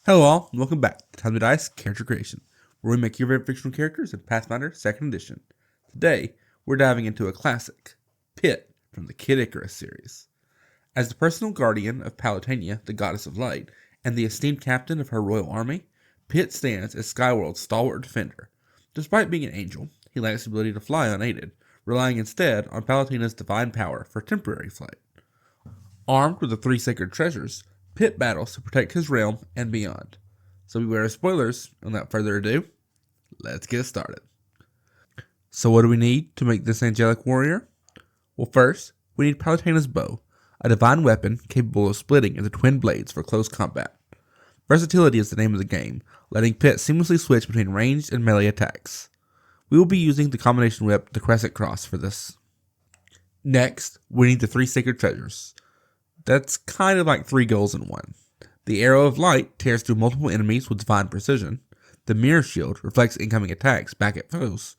Hello all, and welcome back to Time to Dice Character Creation, where we make your favorite fictional characters in Pathfinder 2nd Edition. Today, we're diving into a classic, Pit from the Kid Icarus series. As the personal guardian of Palatania, the goddess of light, and the esteemed captain of her royal army, Pit stands as Skyworld's stalwart defender. Despite being an angel, he lacks the ability to fly unaided, relying instead on Palatina's divine power for temporary flight. Armed with the 3 sacred treasures, Pit battles to protect his realm and beyond. So beware of spoilers, and without further ado, let's get started. So what do we need to make this angelic warrior? Well, first, we need Palatina's bow, a divine weapon capable of splitting into twin blades for close combat. Versatility is the name of the game, letting Pit seamlessly switch between ranged and melee attacks. We will be using the combination whip, the Crescent Cross, for this. Next, we need the 3 sacred treasures. That's kind of like 3 goals in one. The Arrow of Light tears through multiple enemies with divine precision. The Mirror Shield reflects incoming attacks back at foes.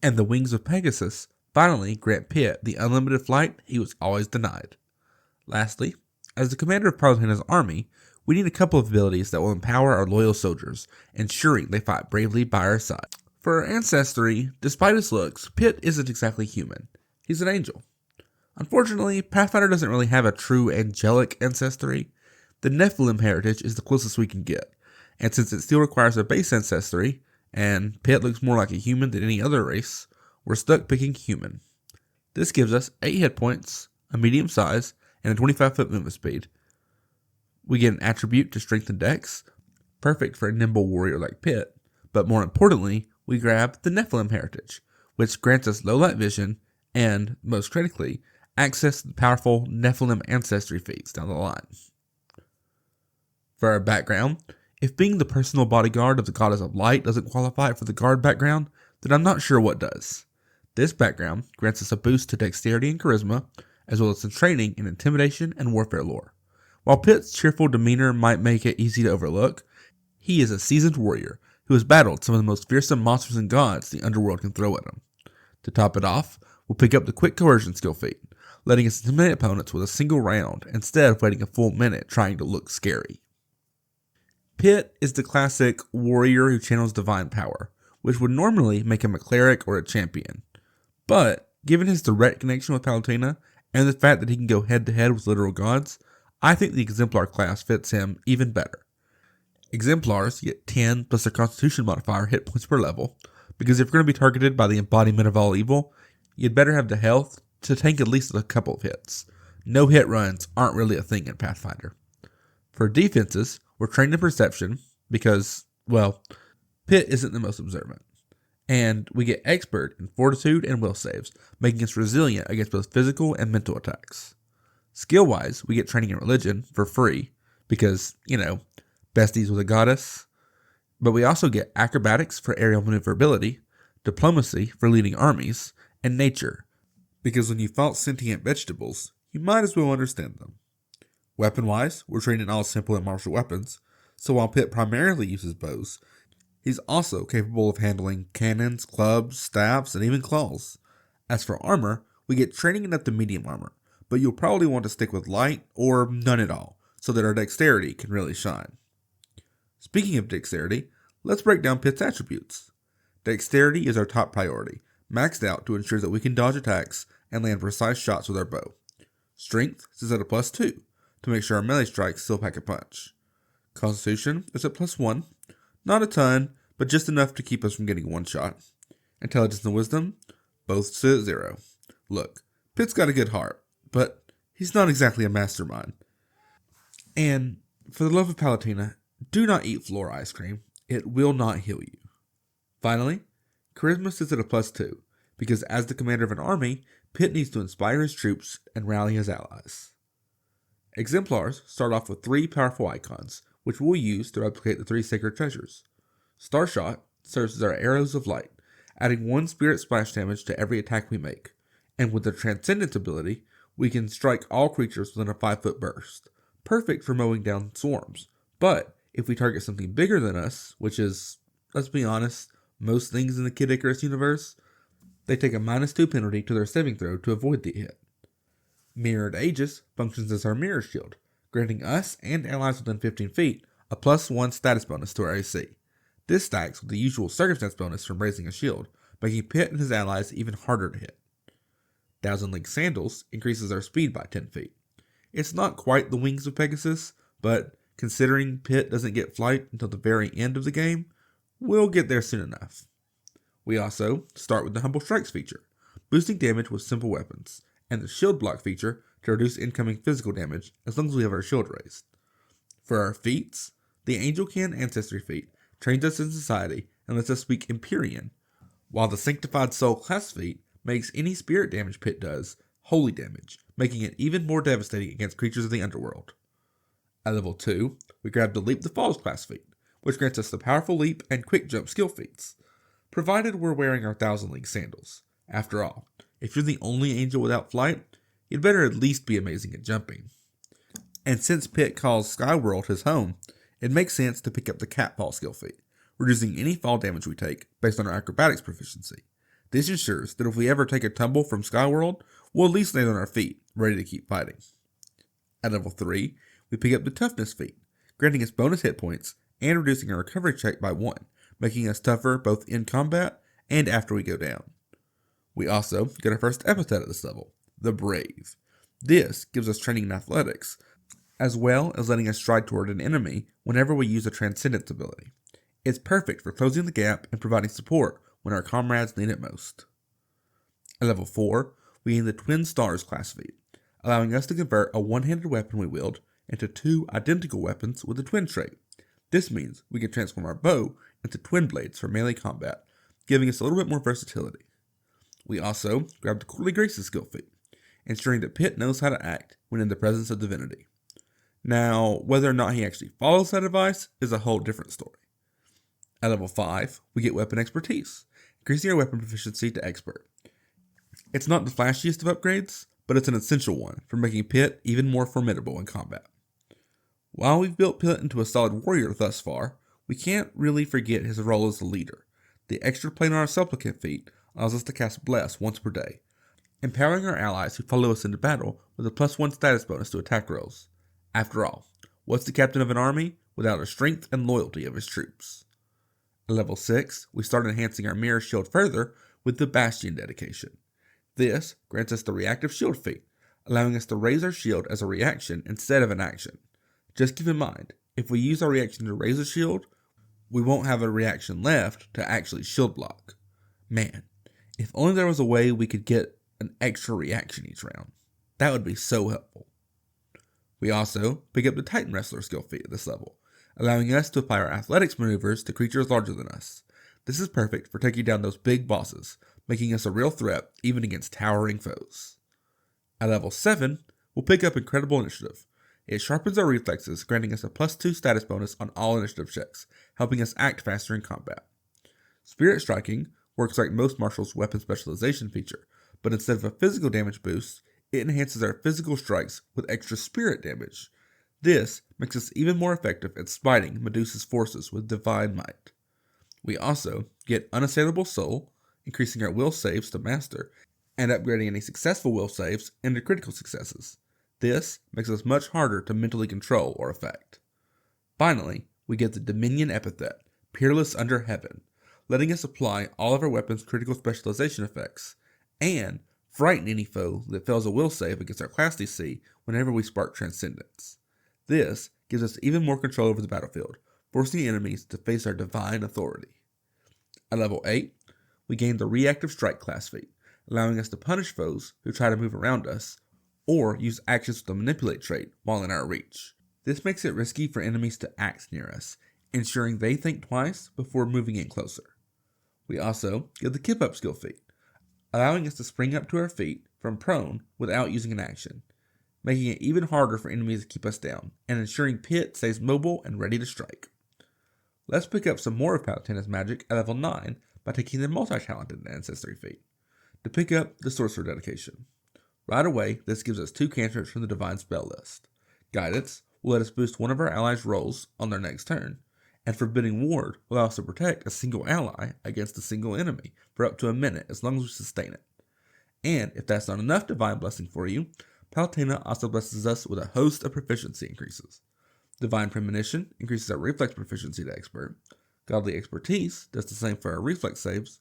And the Wings of Pegasus finally grant Pit the unlimited flight he was always denied. Lastly, as the commander of Palatina's army, we need a couple of abilities that will empower our loyal soldiers, ensuring they fight bravely by our side. For our Ancestry, despite his looks, Pit isn't exactly human. He's an angel. Unfortunately, Pathfinder doesn't really have a true angelic ancestry. The Nephilim heritage is the closest we can get, and since it still requires a base ancestry, and Pit looks more like a human than any other race, we're stuck picking human. This gives us 8 hit points, a medium size, and a 25-foot movement speed. We get an attribute to strength and dex, perfect for a nimble warrior like Pit, but more importantly, we grab the Nephilim heritage, which grants us low light vision, and, most critically, access to the powerful Nephilim ancestry feats down the line. For our background, if being the personal bodyguard of the goddess of light doesn't qualify for the guard background, then I'm not sure what does. This background grants us a boost to dexterity and charisma, as well as some training in intimidation and warfare lore. While Pit's cheerful demeanor might make it easy to overlook, he is a seasoned warrior who has battled some of the most fearsome monsters and gods the underworld can throw at him. To top it off, we'll pick up the quick coercion skill feat, letting us intimidate opponents with a single round instead of waiting a full minute trying to look scary. Pit is the classic warrior who channels divine power, which would normally make him a cleric or a champion. But, given his direct connection with Palatina, and the fact that he can go head to head with literal gods, I think the Exemplar class fits him even better. Exemplars get 10 plus their Constitution modifier hit points per level, because if you're going to be targeted by the embodiment of all evil, you'd better have the health to tank at least a couple of hits. No hit runs aren't really a thing in Pathfinder. For defenses, we're trained in perception because, well, Pit isn't the most observant. And we get expert in fortitude and will saves, making us resilient against both physical and mental attacks. Skill-wise, we get training in religion for free because, besties with a goddess. But we also get acrobatics for aerial maneuverability, diplomacy for leading armies, and nature, because when you fight sentient vegetables, you might as well understand them. Weapon-wise, we're trained in all simple and martial weapons, so while Pit primarily uses bows, he's also capable of handling cannons, clubs, staves, and even claws. As for armor, we get training in up to medium armor, but you'll probably want to stick with light or none at all, so that our dexterity can really shine. Speaking of dexterity, let's break down Pit's attributes. Dexterity is our top priority, maxed out to ensure that we can dodge attacks and land precise shots with our bow. Strength is at a +2, to make sure our melee strikes still pack a punch. Constitution is at +1, not a ton, but just enough to keep us from getting one shot. Intelligence and Wisdom, both sit at 0. Look, Pit's got a good heart, but he's not exactly a mastermind. And, for the love of Palatina, do not eat floor ice cream. It will not heal you. Finally, Charisma sits at a +2, because as the commander of an army, Pit needs to inspire his troops and rally his allies. Exemplars start off with 3 powerful icons, which we'll use to replicate the 3 sacred treasures. Starshot serves as our arrows of light, adding 1 spirit splash damage to every attack we make, and with the Transcendence ability, we can strike all creatures within a 5-foot burst, perfect for mowing down swarms. But if we target something bigger than us, which is, let's be honest, most things in the Kid Icarus universe, they take a -2 penalty to their saving throw to avoid the hit. Mirrored Aegis functions as our mirror shield, granting us and allies within 15 feet a a +1 status bonus to our AC. This stacks with the usual circumstance bonus from raising a shield, making Pitt and his allies even harder to hit. Thousand League Sandals increases our speed by 10 feet. It's not quite the wings of Pegasus, but considering Pitt doesn't get flight until the very end of the game, we'll get there soon enough. We also start with the Humble Strikes feature, boosting damage with simple weapons, and the Shield Block feature to reduce incoming physical damage as long as we have our shield raised. For our feats, the Angel Can Ancestry feat trains us in society and lets us speak Empyrean, while the Sanctified Soul class feat makes any spirit damage Pitt does holy damage, making it even more devastating against creatures of the underworld. At level 2, we grab the Leap the Falls class feat, which grants us the powerful leap and quick jump skill feats, provided we're wearing our Thousand League Sandals. After all, if you're the only angel without flight, you'd better at least be amazing at jumping. And since Pitt calls Skyworld his home, it makes sense to pick up the Catfall skill feat, reducing any fall damage we take based on our acrobatics proficiency. This ensures that if we ever take a tumble from Skyworld, we'll at least land on our feet, ready to keep fighting. At level 3, we pick up the Toughness feat, granting us bonus hit points and reducing our recovery check by 1, making us tougher both in combat and after we go down. We also get our first epithet at this level, the Brave. This gives us training in athletics, as well as letting us stride toward an enemy whenever we use a Transcendence ability. It's perfect for closing the gap and providing support when our comrades need it most. At level 4, we gain the Twin Stars class feat, allowing us to convert a one-handed weapon we wield into 2 identical weapons with a twin trait. This means we can transform our bow into twin blades for melee combat, giving us a little bit more versatility. We also grab the Courtly Graces skill feat, ensuring that Pitt knows how to act when in the presence of divinity. Now, whether or not he actually follows that advice is a whole different story. At level 5, we get Weapon Expertise, increasing our weapon proficiency to Expert. It's not the flashiest of upgrades, but it's an essential one for making Pitt even more formidable in combat. While we've built Pitt into a solid warrior thus far, we can't really forget his role as a leader. The extra planar Supplicant feat allows us to cast Bless once per day, empowering our allies who follow us into battle with a +1 status bonus to attack rolls. After all, what's the captain of an army without the strength and loyalty of his troops? At level 6, we start enhancing our Mirror Shield further with the Bastion dedication. This grants us the Reactive Shield feat, allowing us to raise our shield as a reaction instead of an action. Just keep in mind, if we use our reaction to raise a shield, we won't have a reaction left to actually shield block. Man, if only there was a way we could get an extra reaction each round. That would be so helpful. We also pick up the Titan Wrestler skill feat at this level, allowing us to apply our athletics maneuvers to creatures larger than us. This is perfect for taking down those big bosses, making us a real threat even against towering foes. At level 7, we'll pick up Incredible Initiative. It sharpens our reflexes, granting us a +2 status bonus on all initiative checks, helping us act faster in combat. Spirit Striking works like most martials' weapon specialization feature, but instead of a physical damage boost, it enhances our physical strikes with extra spirit damage. This makes us even more effective at smiting Medusa's forces with divine might. We also get Unassailable Soul, increasing our will saves to master, and upgrading any successful will saves into critical successes. This makes us much harder to mentally control or affect. Finally, we get the Dominion epithet, Peerless Under Heaven, letting us apply all of our weapons' critical specialization effects, and frighten any foe that fails a will save against our class DC whenever we spark Transcendence. This gives us even more control over the battlefield, forcing enemies to face our divine authority. At level 8, we gain the Reactive Strike class feat, allowing us to punish foes who try to move around us, or use actions with the Manipulate trait while in our reach. This makes it risky for enemies to act near us, ensuring they think twice before moving in closer. We also get the Kip Up skill feat, allowing us to spring up to our feet from prone without using an action, making it even harder for enemies to keep us down, and ensuring Pitt stays mobile and ready to strike. Let's pick up some more of Palutena's magic at level 9 by taking the multi-talented Ancestry feat, to pick up the Sorcerer dedication. Right away, this gives us 2 cantrips from the Divine Spell list. Guidance will let us boost one of our allies' rolls on their next turn, and Forbidding Ward will allow us to protect a single ally against a single enemy for up to a minute as long as we sustain it. And if that's not enough Divine Blessing for you, Palutena also blesses us with a host of proficiency increases. Divine Premonition increases our reflex proficiency to expert. Godly Expertise does the same for our reflex saves.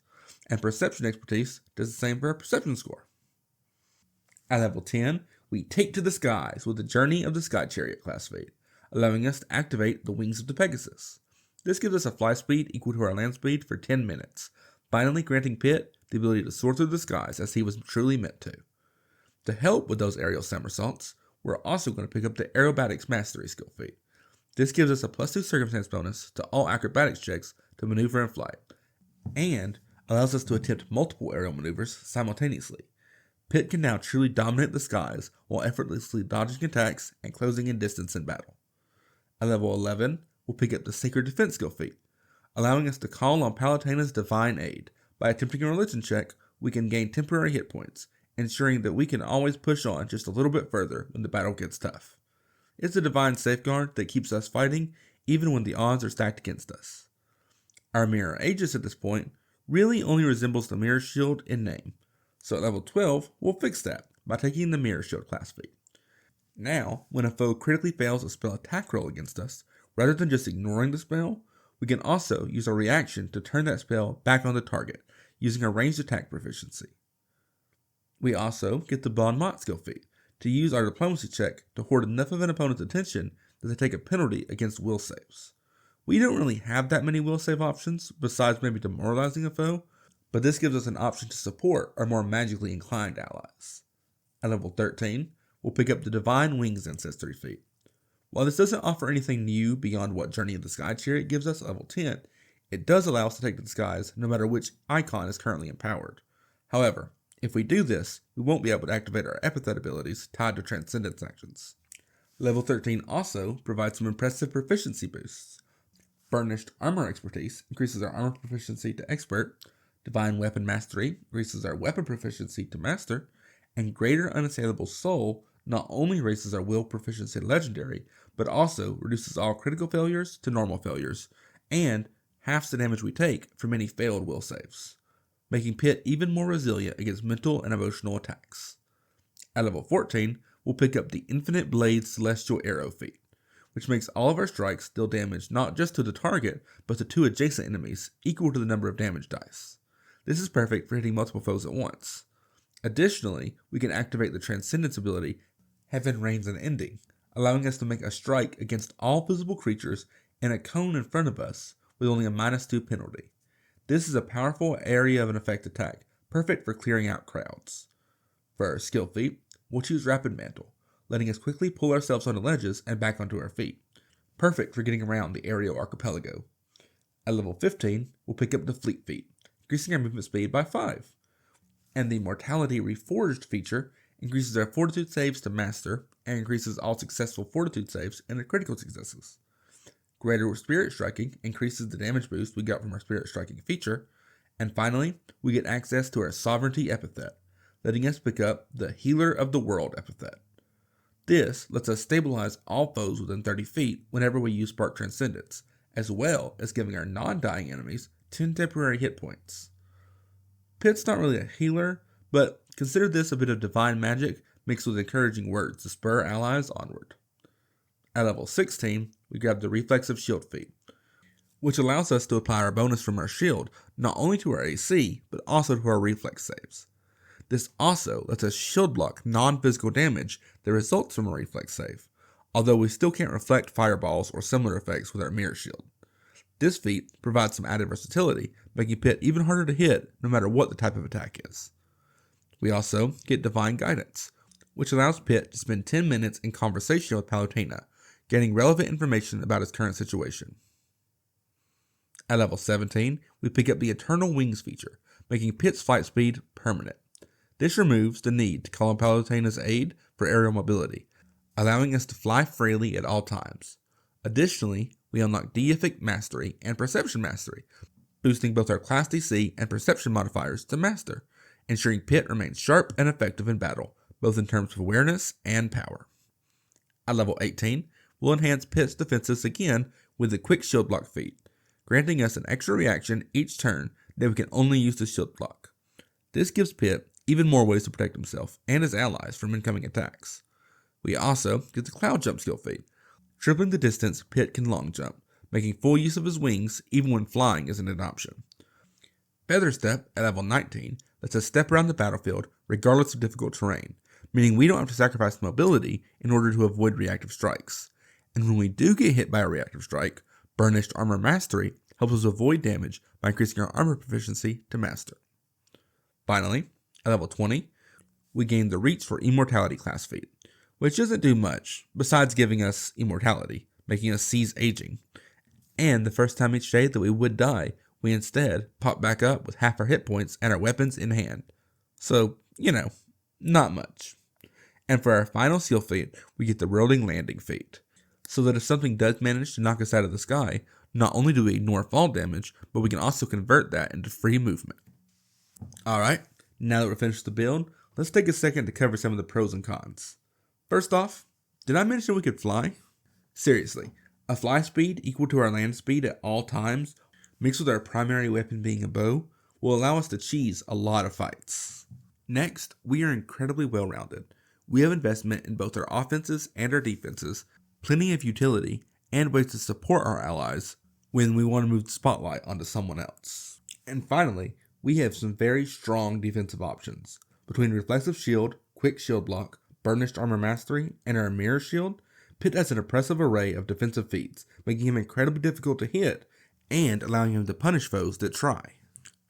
And Perception Expertise does the same for our perception score. At level 10, we take to the skies with the Journey of the Sky Chariot class feat, allowing us to activate the Wings of the Pegasus. This gives us a fly speed equal to our land speed for 10 minutes, finally granting Pitt the ability to soar through the skies as he was truly meant to. To help with those aerial somersaults, we're also going to pick up the Aerobatics Mastery skill feat. This gives us a +2 circumstance bonus to all acrobatics checks to maneuver in flight, and allows us to attempt multiple aerial maneuvers simultaneously. Pitt can now truly dominate the skies while effortlessly dodging attacks and closing in distance in battle. At level 11, we'll pick up the Sacred Defense skill feat, allowing us to call on Palutena's divine aid. By attempting a religion check, we can gain temporary hit points, ensuring that we can always push on just a little bit further when the battle gets tough. It's a divine safeguard that keeps us fighting even when the odds are stacked against us. Our Mirror Aegis at this point really only resembles the Mirror Shield in name, so at level 12, we'll fix that by taking the Mirror Shield class feat. Now, when a foe critically fails a spell attack roll against us, rather than just ignoring the spell, we can also use our reaction to turn that spell back on the target, using our ranged attack proficiency. We also get the Bon Mot skill feat, to use our diplomacy check to hoard enough of an opponent's attention that they take a penalty against will saves. We don't really have that many will save options, besides maybe demoralizing a foe, but this gives us an option to support our more magically inclined allies. At level 13, we'll pick up the Divine Wings Ancestry feat. While this doesn't offer anything new beyond what Journey of the Sky Chariot gives us at level 10, it does allow us to take to the skies no matter which icon is currently empowered. However, if we do this, we won't be able to activate our epithet abilities tied to Transcendence actions. Level 13 also provides some impressive proficiency boosts. Burnished Armor Expertise increases our armor proficiency to expert, Divine Weapon Mastery increases our weapon proficiency to master, and Greater Unassailable Soul not only raises our will proficiency to legendary, but also reduces all critical failures to normal failures, and halves the damage we take from any failed will saves, making Pitt even more resilient against mental and emotional attacks. At level 14, we'll pick up the Infinite Blade Celestial Arrow feat, which makes all of our strikes deal damage not just to the target, but to 2 adjacent enemies, equal to the number of damage dice. This is perfect for hitting multiple foes at once. Additionally, we can activate the Transcendence ability, Heaven Reigns Unending, allowing us to make a strike against all visible creatures in a cone in front of us with only a -2 penalty. This is a powerful area of an effect attack, perfect for clearing out crowds. For our skill feat, we'll choose Rapid Mantle, letting us quickly pull ourselves onto ledges and back onto our feet, perfect for getting around the aerial archipelago. At level 15, we'll pick up the Fleet feat, increasing our movement speed by 5. And the Mortality Reforged feature increases our Fortitude saves to master and increases all successful Fortitude saves into critical successes. Greater Spirit Striking increases the damage boost we got from our Spirit Striking feature. And finally, we get access to our Sovereignty epithet, letting us pick up the Healer of the World epithet. This lets us stabilize all foes within 30 feet whenever we use Spark Transcendence, as well as giving our non-dying enemies 10 temporary hit points. Pitt's not really a healer, but consider this a bit of divine magic mixed with encouraging words to spur allies onward. At level 16, we grab the Reflexive Shield feat, which allows us to apply our bonus from our shield not only to our AC, but also to our reflex saves. This also lets us shield block non-physical damage that results from a reflex save, although we still can't reflect fireballs or similar effects with our mirror shield. This feat provides some added versatility, making Pitt even harder to hit no matter what the type of attack is. We also get Divine Guidance, which allows Pitt to spend 10 minutes in conversation with Palutena, gaining relevant information about his current situation. At level 17, we pick up the Eternal Wings feature, making Pitt's flight speed permanent. This removes the need to call on Palutena's aid for aerial mobility, allowing us to fly freely at all times. Additionally, we unlock Deific Mastery and Perception Mastery, boosting both our Class DC and Perception modifiers to Master, ensuring Pitt remains sharp and effective in battle, both in terms of awareness and power. At level 18, we'll enhance Pitt's defenses again with the Quick Shield Block feat, granting us an extra reaction each turn that we can only use to shield block. This gives Pitt even more ways to protect himself and his allies from incoming attacks. We also get the Cloud Jump skill feat, Tripling the distance, Pitt can long jump, making full use of his wings even when flying isn't an option. Feather Step at level 19 lets us step around the battlefield regardless of difficult terrain, meaning we don't have to sacrifice mobility in order to avoid reactive strikes. And when we do get hit by a reactive strike, Burnished Armor Mastery helps us avoid damage by increasing our armor proficiency to Master. Finally, at level 20, we gain the Reach for Immortality class feat, which doesn't do much besides giving us immortality, making us seize aging. And the first time each day that we would die, we instead pop back up with half our hit points and our weapons in hand. So, not much. And for our final seal feat, we get the Rolling Landing feat, so that if something does manage to knock us out of the sky, not only do we ignore fall damage, but we can also convert that into free movement. Alright, now that we're finished the build, let's take a second to cover some of the pros and cons. First off, did I mention we could fly? Seriously, a fly speed equal to our land speed at all times, mixed with our primary weapon being a bow, will allow us to cheese a lot of fights. Next, we are incredibly well-rounded. We have investment in both our offenses and our defenses, plenty of utility, and ways to support our allies when we want to move the spotlight onto someone else. And finally, we have some very strong defensive options. Between Reflexive Shield, Quick Shield Block, Burnished Armor Mastery, and our Mirror Shield, Pitt has an impressive array of defensive feats, making him incredibly difficult to hit, and allowing him to punish foes that try.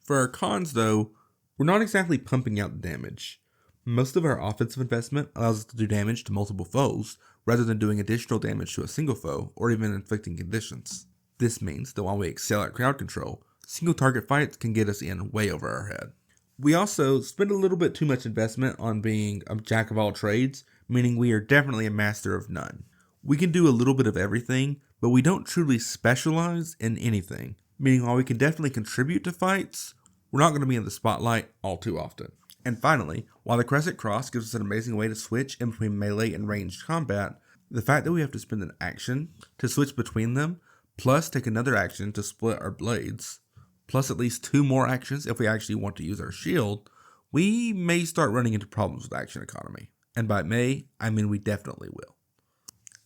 For our cons though, we're not exactly pumping out the damage. Most of our offensive investment allows us to do damage to multiple foes, rather than doing additional damage to a single foe, or even inflicting conditions. This means that while we excel at crowd control, single target fights can get us in way over our head. We also spend a little bit too much investment on being a jack of all trades, meaning we are definitely a master of none. We can do a little bit of everything, but we don't truly specialize in anything, meaning while we can definitely contribute to fights, we're not going to be in the spotlight all too often. And finally, while the Crescent Cross gives us an amazing way to switch in between melee and ranged combat, the fact that we have to spend an action to switch between them, plus take another action to split our blades, plus at least 2 more actions if we actually want to use our shield, we may start running into problems with action economy. And by may, I mean we definitely will.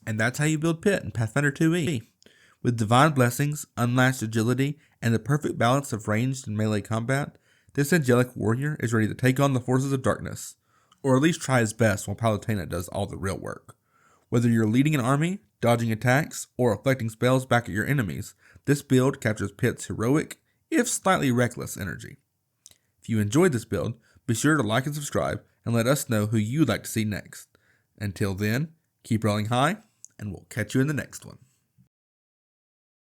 And that's how you build Pitt in Pathfinder 2e. With divine blessings, unlatched agility, and the perfect balance of ranged and melee combat, this angelic warrior is ready to take on the forces of darkness, or at least try his best while Palutena does all the real work. Whether you're leading an army, dodging attacks, or reflecting spells back at your enemies, this build captures Pitt's heroic, if slightly reckless energy. If you enjoyed this build, be sure to like and subscribe, and let us know who you'd like to see next. Until then, keep rolling high, and we'll catch you in the next one.